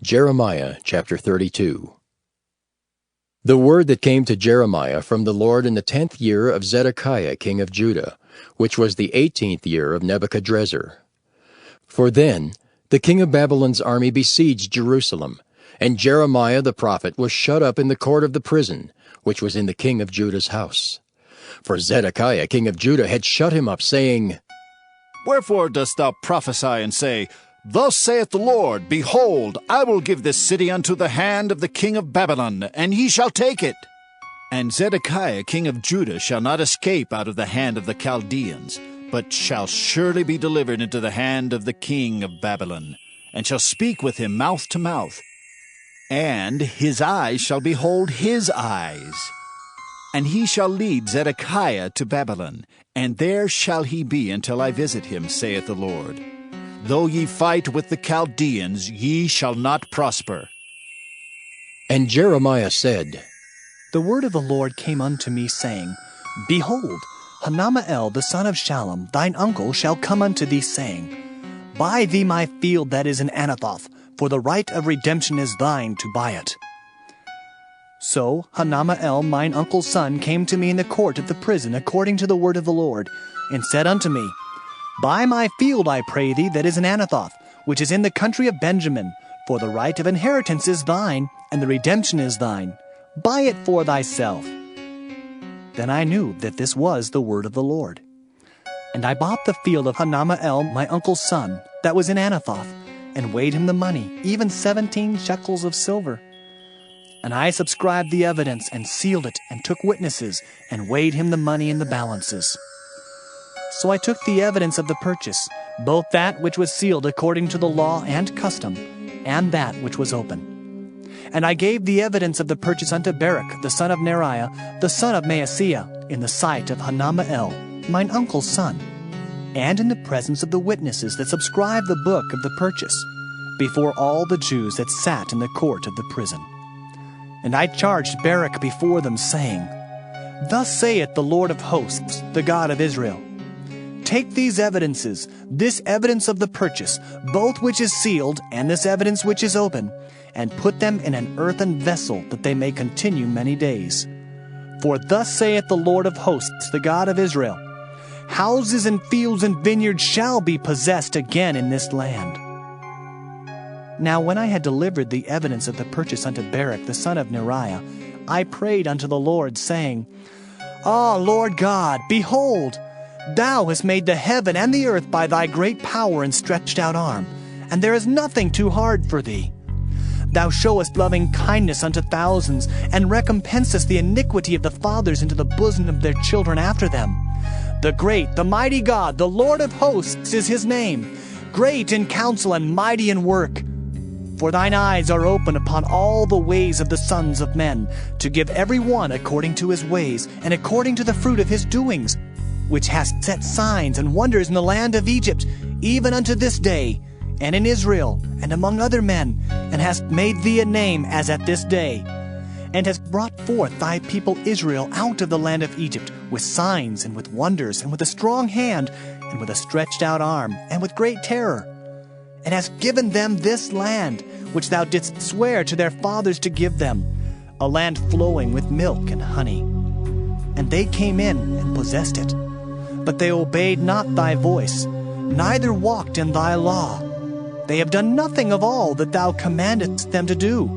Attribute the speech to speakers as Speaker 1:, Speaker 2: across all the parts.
Speaker 1: Jeremiah chapter 32. The word that came to Jeremiah from the Lord in the 10th year of Zedekiah king of Judah, which was the 18th year of Nebuchadrezzar. For then the king of Babylon's army besieged Jerusalem, and Jeremiah the prophet was shut up in the court of the prison, which was in the king of Judah's house. For Zedekiah king of Judah had shut him up, saying,
Speaker 2: Wherefore dost thou prophesy and say, Thus saith the Lord, Behold, I will give this city unto the hand of the king of Babylon, and he shall take it. And Zedekiah king of Judah shall not escape out of the hand of the Chaldeans, but shall surely be delivered into the hand of the king of Babylon, and shall speak with him mouth to mouth. And his eyes shall behold his eyes. And he shall lead Zedekiah to Babylon, and there shall he be until I visit him, saith the Lord. Though ye fight with the Chaldeans, ye shall not prosper.
Speaker 1: And Jeremiah said,
Speaker 3: The word of the Lord came unto me, saying, Behold, Hanamael the son of Shallum, thine uncle, shall come unto thee, saying, Buy thee my field that is in Anathoth, for the right of redemption is thine to buy it. So Hanamael mine uncle's son came to me in the court of the prison according to the word of the Lord, and said unto me, Buy my field, I pray thee, that is in Anathoth, which is in the country of Benjamin, for the right of inheritance is thine, and the redemption is thine. Buy it for thyself. Then I knew that this was the word of the Lord. And I bought the field of Hanamael my uncle's son, that was in Anathoth, and weighed him the money, even 17 shekels of silver. And I subscribed the evidence, and sealed it, and took witnesses, and weighed him the money in the balances. So I took the evidence of the purchase, both that which was sealed according to the law and custom, and that which was open. And I gave the evidence of the purchase unto Baruch the son of Neriah, the son of Maaseiah, in the sight of Hanamael, mine uncle's son, and in the presence of the witnesses that subscribed the book of the purchase, before all the Jews that sat in the court of the prison. And I charged Baruch before them, saying, Thus saith the Lord of hosts, the God of Israel, Take these evidences, this evidence of the purchase, both which is sealed, and this evidence which is open, and put them in an earthen vessel, that they may continue many days. For thus saith the Lord of hosts, the God of Israel, Houses and fields and vineyards shall be possessed again in this land. Now when I had delivered the evidence of the purchase unto Baruch the son of Neriah, I prayed unto the Lord, saying, Ah, Lord God, behold, Thou hast made the heaven and the earth by thy great power and stretched out arm, and there is nothing too hard for thee. Thou showest loving kindness unto thousands, and recompensest the iniquity of the fathers into the bosom of their children after them. The great, the mighty God, the Lord of hosts is his name, great in counsel and mighty in work. For thine eyes are open upon all the ways of the sons of men, to give every one according to his ways, and according to the fruit of his doings, which hast set signs and wonders in the land of Egypt, even unto this day, and in Israel, and among other men, and hast made thee a name as at this day, and hast brought forth thy people Israel out of the land of Egypt, with signs, and with wonders, and with a strong hand, and with a stretched out arm, and with great terror, and hast given them this land, which thou didst swear to their fathers to give them, a land flowing with milk and honey. And they came in and possessed it. But they obeyed not thy voice, neither walked in thy law. They have done nothing of all that thou commandest them to do.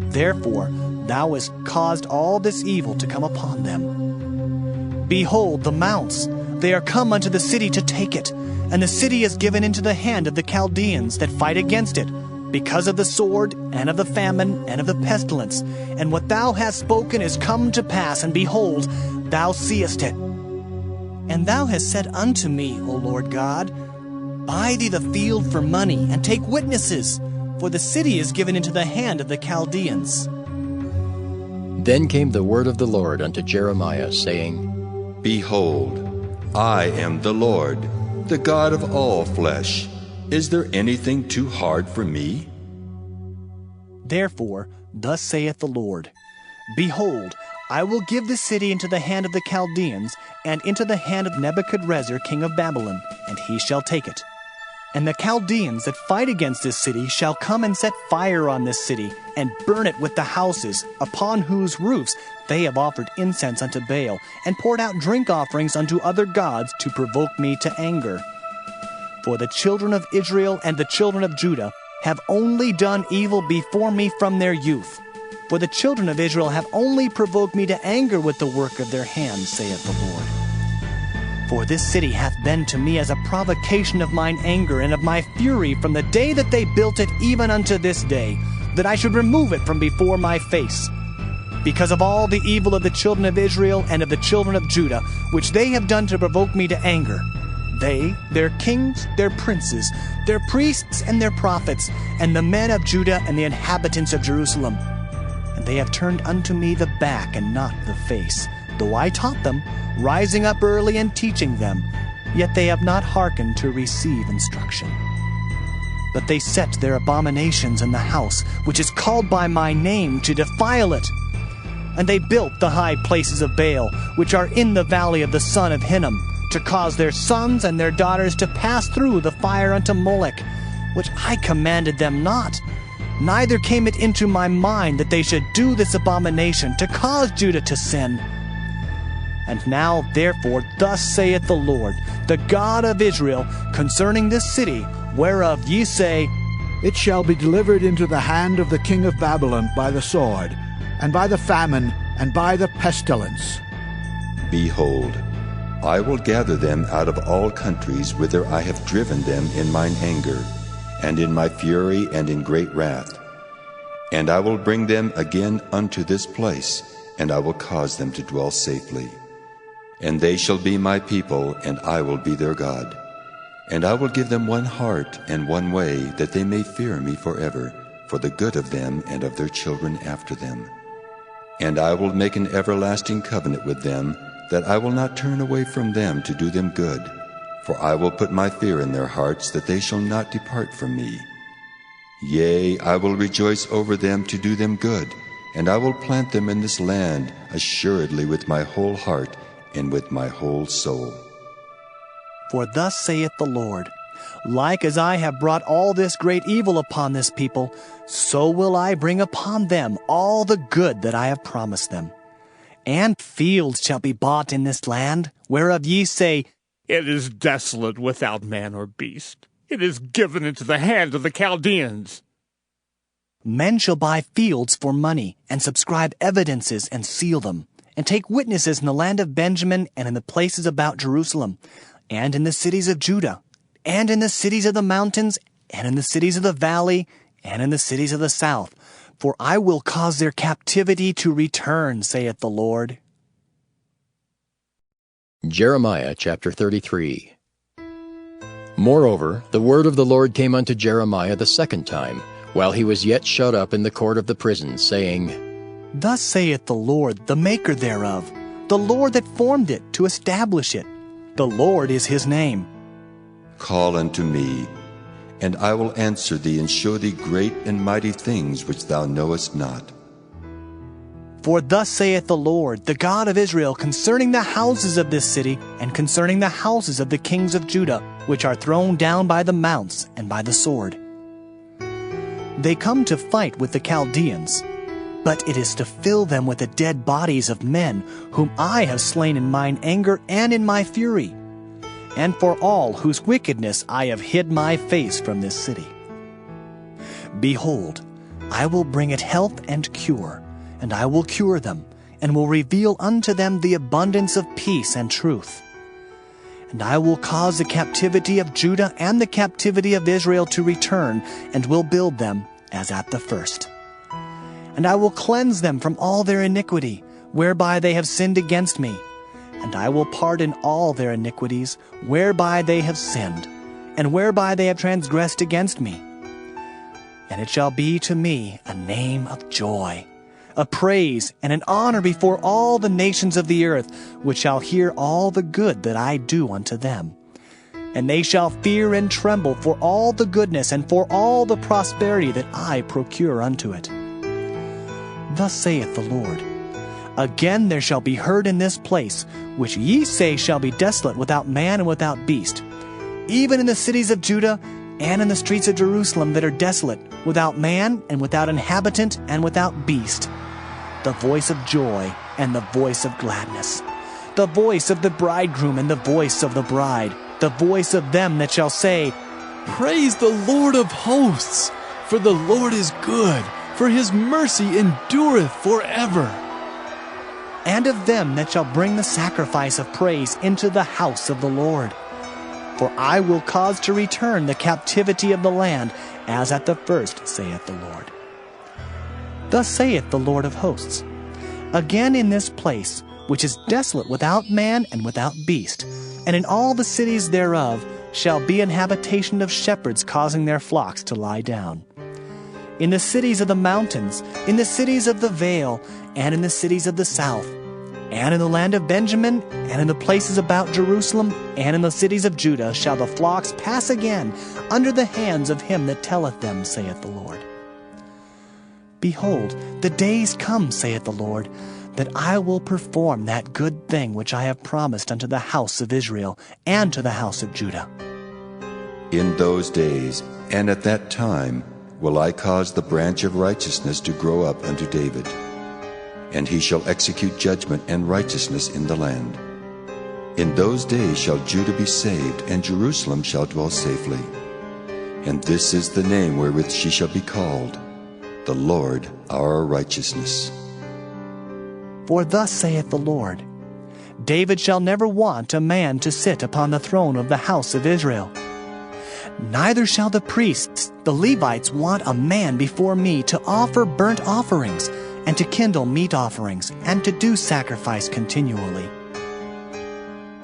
Speaker 3: Therefore thou hast caused all this evil to come upon them. Behold the mounts, they are come unto the city to take it, and the city is given into the hand of the Chaldeans that fight against it, because of the sword, and of the famine, and of the pestilence. And what thou hast spoken is come to pass, and behold, thou seest it. And thou hast said unto me, O Lord God, Buy thee the field for money, and take witnesses, for the city is given into the hand of the Chaldeans.
Speaker 1: Then came the word of the Lord unto Jeremiah, saying,
Speaker 4: Behold, I am the Lord, the God of all flesh. Is there anything too hard for me?
Speaker 3: Therefore, thus saith the Lord, Behold, I will give the city into the hand of the Chaldeans, and into the hand of Nebuchadrezzar king of Babylon, and he shall take it. And the Chaldeans that fight against this city shall come and set fire on this city, and burn it with the houses, upon whose roofs they have offered incense unto Baal, and poured out drink offerings unto other gods to provoke me to anger. For the children of Israel and the children of Judah have only done evil before me from their youth. For the children of Israel have only provoked me to anger with the work of their hands, saith the Lord. For this city hath been to me as a provocation of mine anger and of my fury from the day that they built it even unto this day, that I should remove it from before my face. Because of all the evil of the children of Israel and of the children of Judah, which they have done to provoke me to anger, they, their kings, their princes, their priests and their prophets, and the men of Judah and the inhabitants of Jerusalem. And they have turned unto me the back and not the face, though I taught them, rising up early and teaching them, yet they have not hearkened to receive instruction. But they set their abominations in the house, which is called by my name, to defile it. And they built the high places of Baal, which are in the valley of the son of Hinnom, to cause their sons and their daughters to pass through the fire unto Molech, which I commanded them not. Neither came it into my mind that they should do this abomination, to cause Judah to sin. And now, therefore, thus saith the Lord, the God of Israel, concerning this city, whereof ye say,
Speaker 5: It shall be delivered into the hand of the king of Babylon by the sword, and by the famine, and by the pestilence.
Speaker 4: Behold, I will gather them out of all countries whither I have driven them in mine anger, and in my fury, and in great wrath. And I will bring them again unto this place, and I will cause them to dwell safely. And they shall be my people, and I will be their God. And I will give them one heart and one way, that they may fear me forever, for the good of them and of their children after them. And I will make an everlasting covenant with them, that I will not turn away from them to do them good. For I will put my fear in their hearts, that they shall not depart from me. Yea, I will rejoice over them to do them good, and I will plant them in this land assuredly with my whole heart and with my whole soul.
Speaker 3: For thus saith the Lord, like as I have brought all this great evil upon this people, so will I bring upon them all the good that I have promised them. And fields shall be bought in this land, whereof ye say,
Speaker 6: It is desolate without man or beast. It is given into the hand of the Chaldeans.
Speaker 3: Men shall buy fields for money, and subscribe evidences, and seal them, and take witnesses in the land of Benjamin, and in the places about Jerusalem, and in the cities of Judah, and in the cities of the mountains, and in the cities of the valley, and in the cities of the south. For I will cause their captivity to return, saith the Lord.
Speaker 1: Jeremiah chapter 33. Moreover, the word of the Lord came unto Jeremiah the second time, while he was yet shut up in the court of the prison, saying,
Speaker 3: Thus saith the Lord, the maker thereof, the Lord that formed it, to establish it. The Lord is his name.
Speaker 4: Call unto me, and I will answer thee, and show thee great and mighty things which thou knowest not.
Speaker 3: For thus saith the Lord, the God of Israel, concerning the houses of this city, and concerning the houses of the kings of Judah, which are thrown down by the mounts and by the sword. They come to fight with the Chaldeans, but it is to fill them with the dead bodies of men, whom I have slain in mine anger and in my fury, and for all whose wickedness I have hid my face from this city. Behold, I will bring it health and cure, and I will cure them, and will reveal unto them the abundance of peace and truth. And I will cause the captivity of Judah and the captivity of Israel to return, and will build them as at the first. And I will cleanse them from all their iniquity, whereby they have sinned against me. And I will pardon all their iniquities, whereby they have sinned, and whereby they have transgressed against me. And it shall be to me a name of joy, a praise and an honor before all the nations of the earth, which shall hear all the good that I do unto them. And they shall fear and tremble for all the goodness and for all the prosperity that I procure unto it. Thus saith the Lord, Again there shall be heard in this place, which ye say shall be desolate without man and without beast, even in the cities of Judah and in the streets of Jerusalem that are desolate, without man and without inhabitant and without beast, the voice of joy and the voice of gladness, the voice of the bridegroom and the voice of the bride, the voice of them that shall say,
Speaker 7: Praise the Lord of hosts, for the Lord is good, for his mercy endureth forever.
Speaker 3: And of them that shall bring the sacrifice of praise into the house of the Lord. For I will cause to return the captivity of the land, as at the first, saith the Lord. Thus saith the Lord of hosts, Again in this place, which is desolate without man and without beast, and in all the cities thereof shall be an habitation of shepherds causing their flocks to lie down. In the cities of the mountains, in the cities of the vale, and in the cities of the south, and in the land of Benjamin, and in the places about Jerusalem, and in the cities of Judah shall the flocks pass again under the hands of him that telleth them, saith the Lord. Behold, the days come, saith the Lord, that I will perform that good thing which I have promised unto the house of Israel and to the house of Judah.
Speaker 4: In those days and at that time will I cause the branch of righteousness to grow up unto David, and he shall execute judgment and righteousness in the land. In those days shall Judah be saved, and Jerusalem shall dwell safely. And this is the name wherewith she shall be called, the Lord our righteousness.
Speaker 3: For thus saith the Lord, David shall never want a man to sit upon the throne of the house of Israel. Neither shall the priests, the Levites, want a man before me to offer burnt offerings, and to kindle meat offerings, and to do sacrifice continually.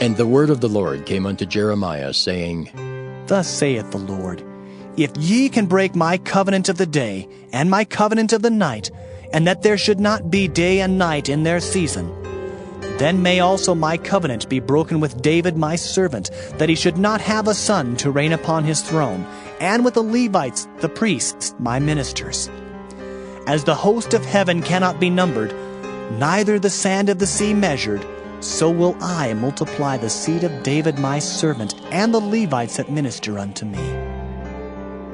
Speaker 1: And the word of the Lord came unto Jeremiah, saying,
Speaker 3: Thus saith the Lord, If ye can break my covenant of the day, and my covenant of the night, and that there should not be day and night in their season, then may also my covenant be broken with David my servant, that he should not have a son to reign upon his throne, and with the Levites, the priests, my ministers. As the host of heaven cannot be numbered, neither the sand of the sea measured, so will I multiply the seed of David my servant, and the Levites that minister unto me.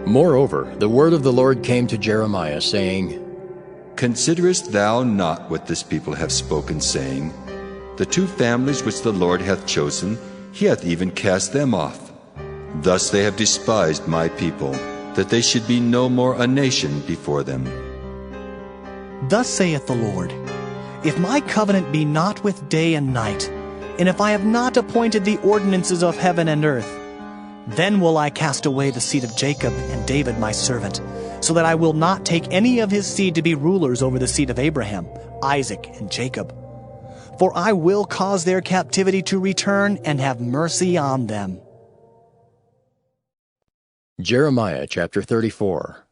Speaker 1: Moreover, the word of the Lord came to Jeremiah, saying,
Speaker 4: Considerest thou not what this people have spoken, saying, The two families which the Lord hath chosen, he hath even cast them off. Thus they have despised my people, that they should be no more a nation before them.
Speaker 3: Thus saith the Lord, If my covenant be not with day and night, and if I have not appointed the ordinances of heaven and earth, then will I cast away the seed of Jacob and David my servant, so that I will not take any of his seed to be rulers over the seed of Abraham, Isaac, and Jacob. For I will cause their captivity to return and have mercy on them.
Speaker 1: Jeremiah chapter 34.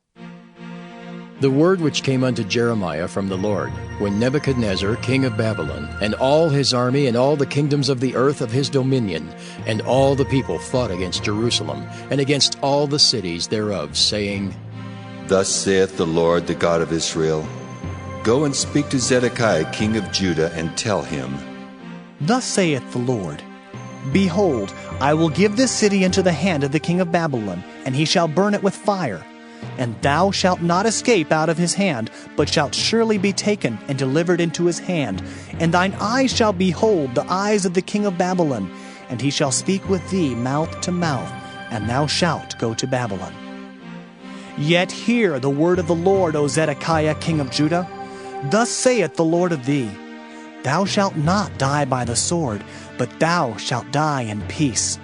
Speaker 1: The word which came unto Jeremiah from the Lord, when Nebuchadnezzar king of Babylon, and all his army, and all the kingdoms of the earth of his dominion, and all the people fought against Jerusalem, and against all the cities thereof, saying,
Speaker 4: Thus saith the Lord, the God of Israel, Go and speak to Zedekiah king of Judah, and tell him,
Speaker 3: Thus saith the Lord, Behold, I will give this city into the hand of the king of Babylon, and he shall burn it with fire. And thou shalt not escape out of his hand, but shalt surely be taken and delivered into his hand. And thine eyes shall behold the eyes of the king of Babylon, and he shall speak with thee mouth to mouth, and thou shalt go to Babylon. Yet hear the word of the Lord, O Zedekiah king of Judah. Thus saith the Lord of thee, Thou shalt not die by the sword, but thou shalt die in peace.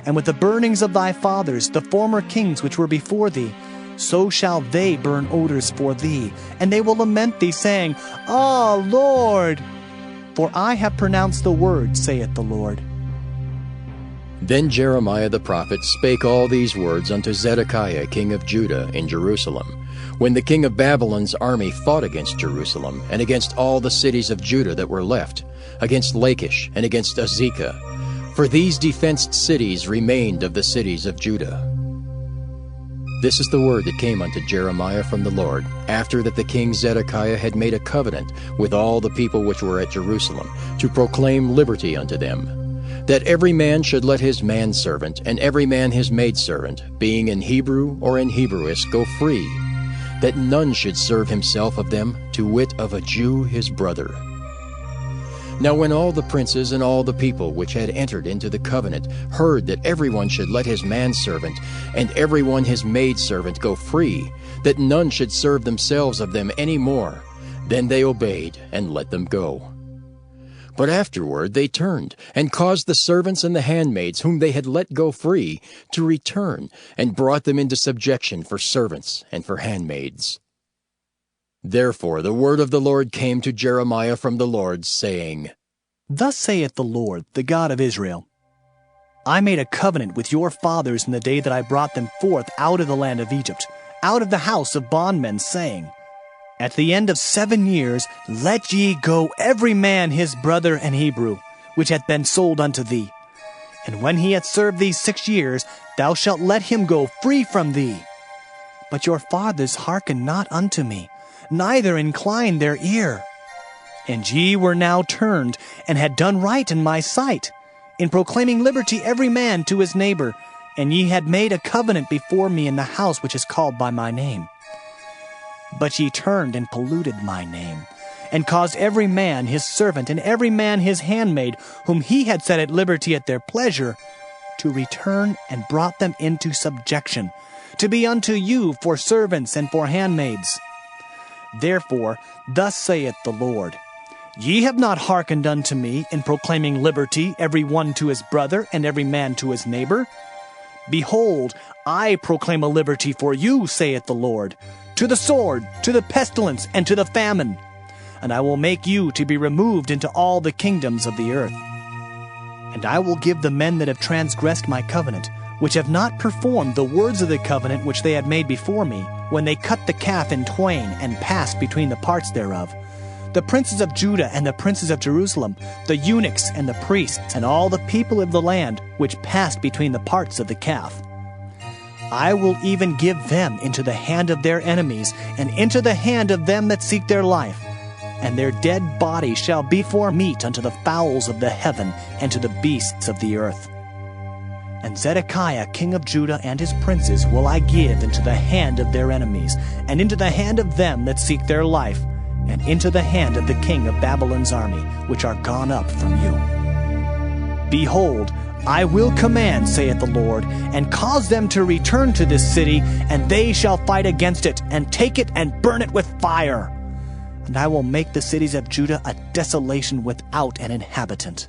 Speaker 3: And with the burnings of thy fathers, the former kings which were before thee, so shall they burn odors for thee, and they will lament thee, saying, Ah, Lord! For I have pronounced the word, saith the Lord.
Speaker 1: Then Jeremiah the prophet spake all these words unto Zedekiah king of Judah in Jerusalem, when the king of Babylon's army fought against Jerusalem, and against all the cities of Judah that were left, against Lachish, and against Azekah. For these defenced cities remained of the cities of Judah. This is the word that came unto Jeremiah from the Lord, after that the king Zedekiah had made a covenant with all the people which were at Jerusalem, to proclaim liberty unto them, that every man should let his manservant and every man his maidservant, being in Hebrew or in Hebrewish, go free, that none should serve himself of them, to wit of a Jew his brother. Now when all the princes and all the people which had entered into the covenant heard that everyone should let his manservant and everyone his maidservant go free, that none should serve themselves of them any more, then they obeyed and let them go. But afterward they turned, and caused the servants and the handmaids whom they had let go free to return, and brought them into subjection for servants and for handmaids. Therefore the word of the Lord came to Jeremiah from the Lord, saying,
Speaker 3: Thus saith the Lord, the God of Israel, I made a covenant with your fathers in the day that I brought them forth out of the land of Egypt, out of the house of bondmen, saying, At the end of 7 years let ye go every man his brother an Hebrew, which hath been sold unto thee. And when he hath served thee 6 years, thou shalt let him go free from thee. But your fathers hearkened not unto me, neither inclined their ear. And ye were now turned, and had done right in my sight, in proclaiming liberty every man to his neighbor, and ye had made a covenant before me in the house which is called by my name. But ye turned and polluted my name, and caused every man his servant and every man his handmaid, whom he had set at liberty at their pleasure, to return, and brought them into subjection, to be unto you for servants and for handmaids. Therefore, thus saith the Lord, Ye have not hearkened unto me in proclaiming liberty every one to his brother and every man to his neighbor. Behold, I proclaim a liberty for you, saith the Lord, to the sword, to the pestilence, and to the famine. And I will make you to be removed into all the kingdoms of the earth. And I will give the men that have transgressed my covenant, which have not performed the words of the covenant which they had made before me, when they cut the calf in twain and passed between the parts thereof, the princes of Judah and the princes of Jerusalem, the eunuchs and the priests, and all the people of the land which passed between the parts of the calf. I will even give them into the hand of their enemies, and into the hand of them that seek their life. And their dead bodies shall be for meat unto the fowls of the heaven, and to the beasts of the earth. And Zedekiah king of Judah and his princes will I give into the hand of their enemies, and into the hand of them that seek their life, and into the hand of the king of Babylon's army, which are gone up from you. Behold, I will command, saith the Lord, and cause them to return to this city, and they shall fight against it, and take it, and burn it with fire. And I will make the cities of Judah a desolation without an inhabitant.